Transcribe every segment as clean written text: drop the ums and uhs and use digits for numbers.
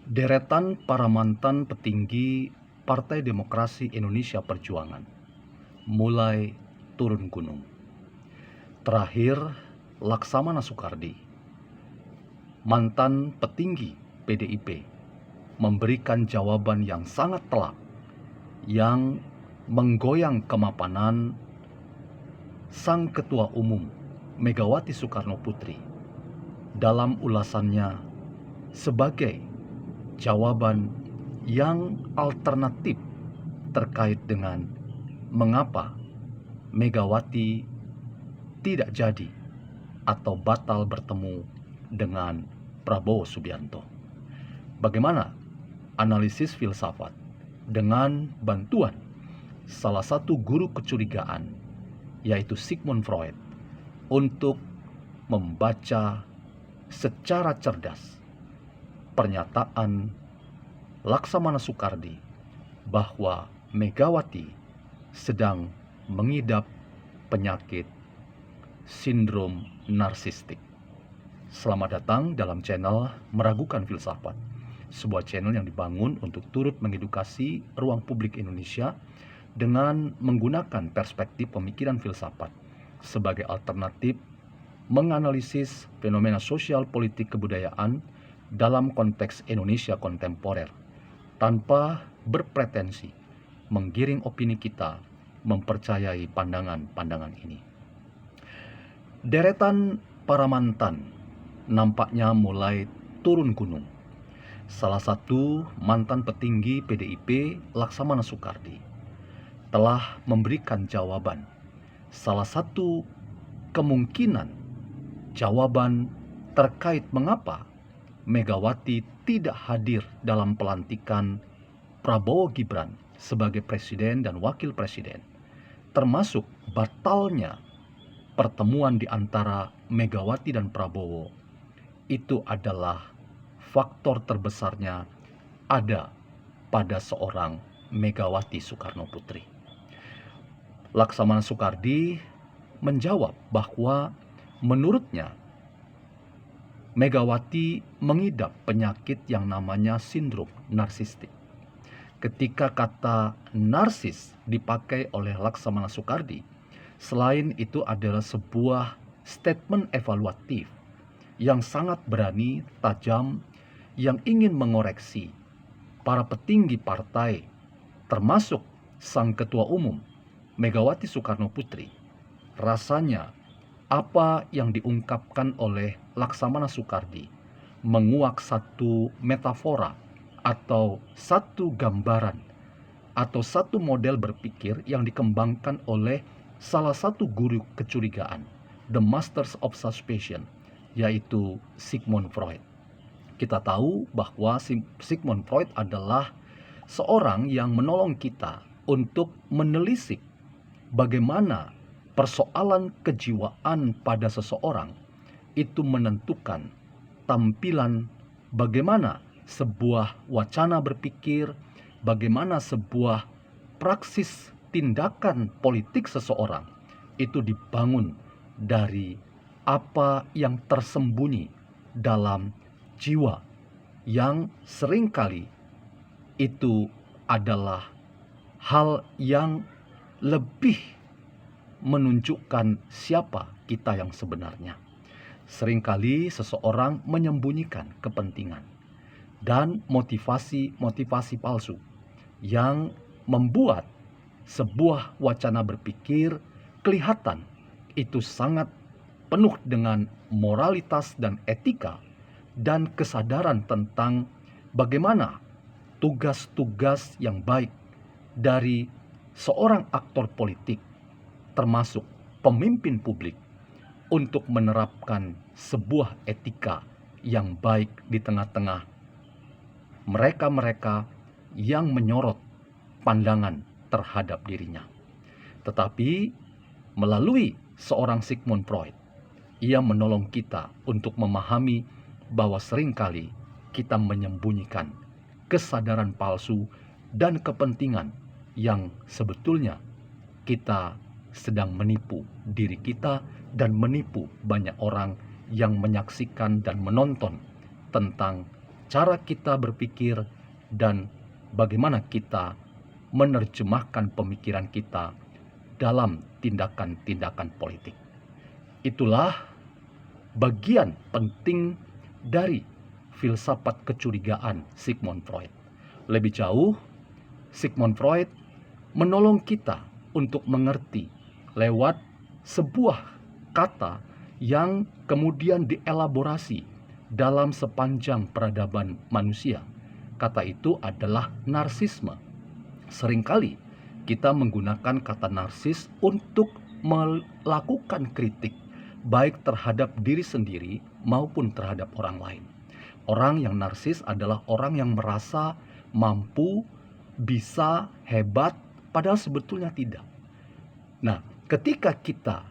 Deretan para mantan petinggi Partai Demokrasi Indonesia Perjuangan mulai turun gunung. Terakhir, Laksamana Soekardi, mantan petinggi PDIP, memberikan jawaban yang sangat telak yang menggoyang kemapanan Sang Ketua Umum Megawati Soekarno Putri dalam ulasannya sebagai jawaban yang alternatif terkait dengan mengapa Megawati tidak jadi atau batal bertemu dengan Prabowo Subianto. Bagaimana analisis filsafat dengan bantuan salah satu guru kecurigaan, yaitu Sigmund Freud, untuk membaca secara cerdas pernyataan Laksamana Soekardi bahwa Megawati sedang mengidap penyakit sindrom narsistik. Selamat datang dalam channel Meragukan Filsafat, sebuah channel yang dibangun untuk turut mengedukasi ruang publik Indonesia dengan menggunakan perspektif pemikiran filsafat sebagai alternatif menganalisis fenomena sosial, politik, kebudayaan dalam konteks Indonesia kontemporer, tanpa berpretensi menggiring opini kita mempercayai pandangan-pandangan ini. Deretan para mantan nampaknya mulai turun gunung. Salah satu mantan petinggi PDIP, Laksamana Soekardi, telah memberikan jawaban. Salah satu kemungkinan jawaban terkait mengapa Megawati tidak hadir dalam pelantikan Prabowo Gibran sebagai presiden dan wakil presiden, termasuk batalnya pertemuan di antara Megawati dan Prabowo, itu adalah faktor terbesarnya ada pada seorang Megawati Soekarno Putri. Laksamana Soekardi menjawab bahwa menurutnya Megawati mengidap penyakit yang namanya sindrom narsistik. Ketika kata narsis dipakai oleh Laksamana Soekardi, selain itu adalah sebuah statement evaluatif yang sangat berani, tajam, yang ingin mengoreksi para petinggi partai, termasuk Sang Ketua Umum Megawati Soekarno Putri. Rasanya apa yang diungkapkan oleh Laksamana Soekardi menguak satu metafora atau satu gambaran atau satu model berpikir yang dikembangkan oleh salah satu guru kecurigaan, the masters of suspicion, yaitu Sigmund Freud. Kita tahu bahwa Sigmund Freud adalah seorang yang menolong kita untuk menelisik bagaimana persoalan kejiwaan pada seseorang itu menentukan tampilan bagaimana sebuah wacana berpikir, bagaimana sebuah praksis tindakan politik seseorang itu dibangun dari apa yang tersembunyi dalam jiwa, yang seringkali itu adalah hal yang lebih menunjukkan siapa kita yang sebenarnya. Seringkali seseorang menyembunyikan kepentingan dan motivasi palsu yang membuat sebuah wacana berpikir kelihatan itu sangat penuh dengan moralitas dan etika dan kesadaran tentang bagaimana tugas-tugas yang baik dari seorang aktor politik, termasuk pemimpin publik, untuk menerapkan sebuah etika yang baik di tengah-tengah mereka-mereka yang menyorot pandangan terhadap dirinya. Tetapi melalui seorang Sigmund Freud, ia menolong kita untuk memahami bahwa seringkali kita menyembunyikan kesadaran palsu dan kepentingan yang sebetulnya kita sedang menipu diri kita dan menipu banyak orang yang menyaksikan dan menonton tentang cara kita berpikir, dan bagaimana kita menerjemahkan pemikiran kita dalam tindakan-tindakan politik. Itulah bagian penting dari filsafat kecurigaan Sigmund Freud. Lebih jauh, Sigmund Freud menolong kita untuk mengerti lewat sebuah kata yang kemudian dielaborasi dalam sepanjang peradaban manusia. Kata itu adalah narsisme. Seringkali kita menggunakan kata narsis untuk melakukan kritik, baik terhadap diri sendiri maupun terhadap orang lain. Orang yang narsis adalah orang yang merasa mampu, bisa, hebat, padahal sebetulnya tidak. Nah, ketika kita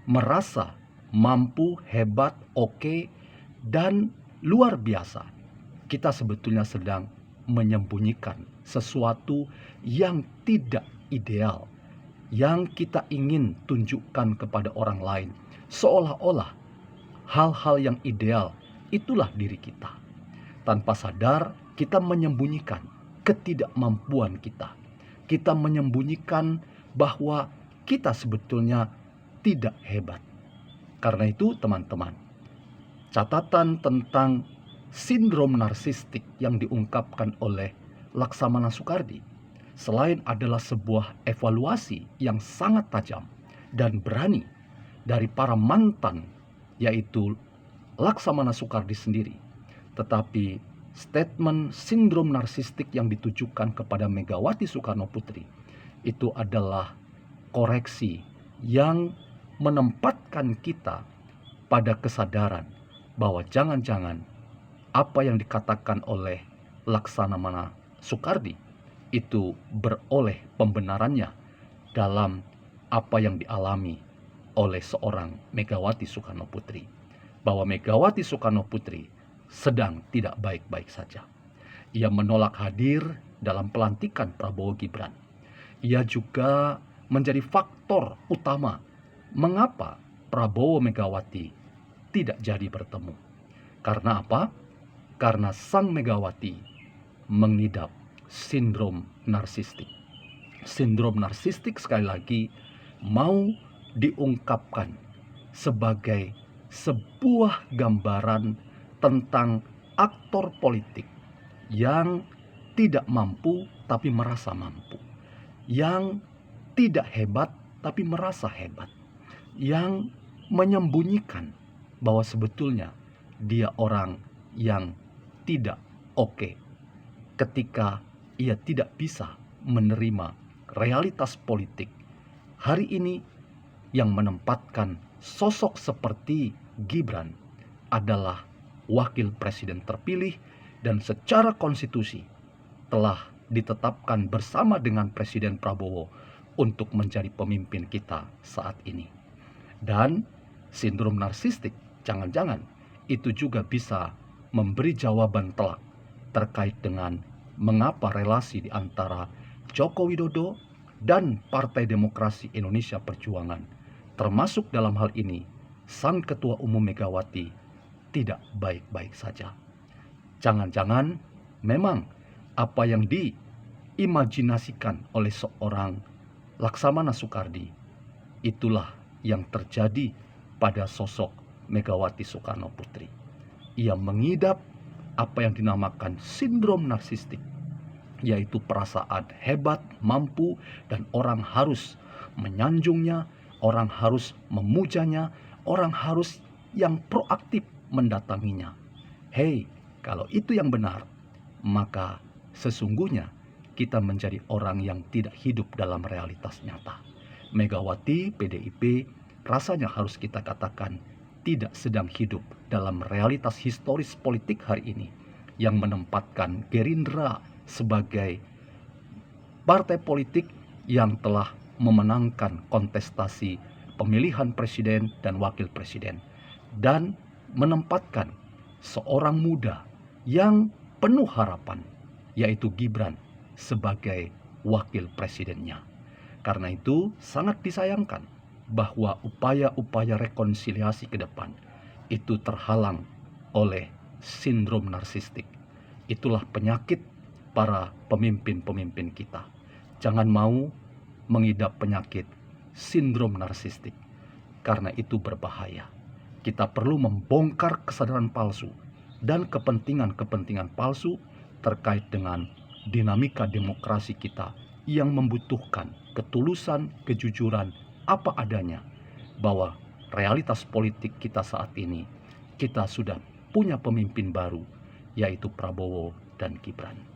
merasa mampu, hebat, oke, dan luar biasa, kita sebetulnya sedang menyembunyikan sesuatu yang tidak ideal, yang kita ingin tunjukkan kepada orang lain, seolah-olah hal-hal yang ideal itulah diri kita. Tanpa sadar, kita menyembunyikan ketidakmampuan kita. Kita menyembunyikan bahwa kita sebetulnya tidak hebat. Karena itu, teman-teman, catatan tentang sindrom narsistik yang diungkapkan oleh Laksamana Soekardi selain adalah sebuah evaluasi yang sangat tajam dan berani dari para mantan, yaitu Laksamana Soekardi sendiri, tetapi statement sindrom narsistik yang ditujukan kepada Megawati Soekarno Putri itu adalah koreksi yang menempatkan kita pada kesadaran bahwa jangan-jangan apa yang dikatakan oleh Laksamana Soekardi itu beroleh pembenarannya dalam apa yang dialami oleh seorang Megawati Soekarno Putri. Bahwa Megawati Soekarno Putri sedang tidak baik-baik saja. Ia menolak hadir dalam pelantikan Prabowo Gibran. Ia juga menjadi faktor utama mengapa Prabowo Megawati tidak jadi bertemu. Karena apa? Karena sang Megawati mengidap sindrom narsistik. Sindrom narsistik sekali lagi mau diungkapkan sebagai sebuah gambaran tentang aktor politik yang tidak mampu tapi merasa mampu, yang tidak hebat tapi merasa hebat, yang menyembunyikan bahwa sebetulnya dia orang yang tidak oke ketika ia tidak bisa menerima realitas politik hari ini yang menempatkan sosok seperti Gibran adalah wakil presiden terpilih dan secara konstitusi telah ditetapkan bersama dengan Presiden Prabowo untuk menjadi pemimpin kita saat ini. Dan sindrom narsistik jangan-jangan itu juga bisa memberi jawaban telak terkait dengan mengapa relasi di antara Joko Widodo dan Partai Demokrasi Indonesia Perjuangan, termasuk dalam hal ini Sang Ketua Umum Megawati, tidak baik-baik saja. Jangan-jangan memang apa yang diimajinasikan oleh seorang Laksamana Soekardi itulah yang terjadi pada sosok Megawati Soekarno Putri. Ia mengidap apa yang dinamakan sindrom narsistik, yaitu perasaan hebat, mampu, dan orang harus menyanjungnya, orang harus memujanya, orang harus yang proaktif mendatanginya. Hei, kalau itu yang benar, maka sesungguhnya kita menjadi orang yang tidak hidup dalam realitas nyata. Megawati, PDIP, rasanya harus kita katakan tidak sedang hidup dalam realitas historis politik hari ini yang menempatkan Gerindra sebagai partai politik yang telah memenangkan kontestasi pemilihan presiden dan wakil presiden, dan menempatkan seorang muda yang penuh harapan, yaitu Gibran, sebagai wakil presidennya. Karena itu sangat disayangkan bahwa upaya-upaya rekonsiliasi ke depan itu terhalang oleh sindrom narsistik. Itulah penyakit para pemimpin-pemimpin kita. Jangan mau mengidap penyakit sindrom narsistik, karena itu berbahaya. Kita perlu membongkar kesadaran palsu dan kepentingan-kepentingan palsu terkait dengan dinamika demokrasi kita yang membutuhkan ketulusan, kejujuran, apa adanya, bahwa realitas politik kita saat ini, kita sudah punya pemimpin baru, yaitu Prabowo dan Gibran.